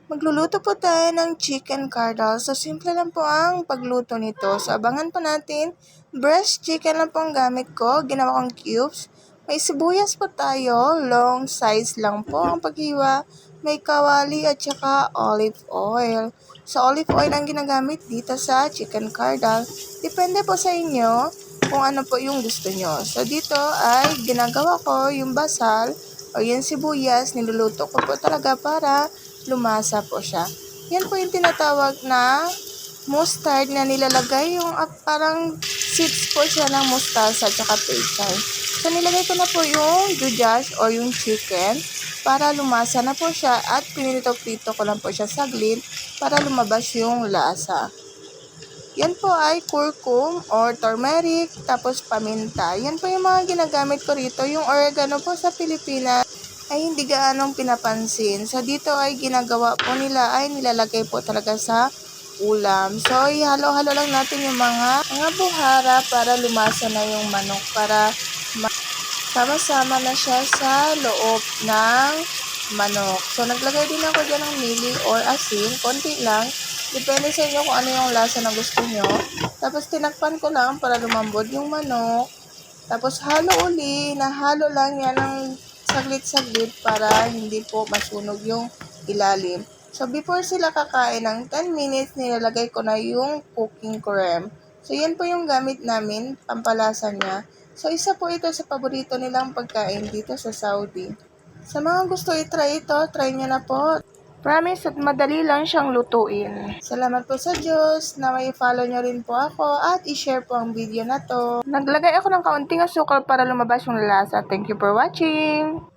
Magluluto po tayo ng chicken cardal. So, simple lang po ang pagluto nito. So, abangan po natin. Breast chicken lang po ang gamit ko. Ginawa kong cubes. May sibuyas po tayo. Long size lang po ang paghiwa. May kawali at saka olive oil. So, olive oil ang ginagamit dito sa chicken cardal. Depende po sa inyo kung ano po yung gusto nyo. So, dito ay ginagawa ko yung basal o yung sibuyas. Niluluto ko po talaga para lumasa po siya. Yan po yung tinatawag na mustard na nilalagay yung parang seeds po siya ng mustasa at saka pechay. So, nilagay ko na po yung jujas o yung chicken para lumasa na po siya at pinito-pito ko lang po siya saglit para lumabas yung lasa. Yan po ay curcum or turmeric, tapos paminta. Yan po yung mga ginagamit ko rito. Yung oregano po sa Pilipinas ay hindi gaanong pinapansin. So, dito ay ginagawa po nila ay nilalagay po talaga sa ulam. So, ihalo-halo lang natin yung mga buhara para lumasa na yung manok. Para sama-sama na siya sa loob ng manok. So, naglagay din ako dyan ng mili or asin. Konti lang. Depende sa inyo kung ano yung lasa na gusto nyo. Tapos, tinakpan ko lang para lumambot yung manok. Tapos, halo uli. Nahalo lang yan ng saglit-saglit para hindi po masunog yung ilalim. So, before sila kakain ng 10 minutes, nilalagay ko na yung cooking cream. So, yan po yung gamit namin, pampalasa niya. So, isa po ito sa paborito nilang pagkain dito sa Saudi. Sa mga gusto i-try ito, try nyo na po. Promise at madali lang siyang lutuin. Salamat po sa Diyos na may follow nyo rin po ako at i-share po ang video na to. Naglagay ako ng kaunting asukal para lumabas yung lasa. Thank you for watching!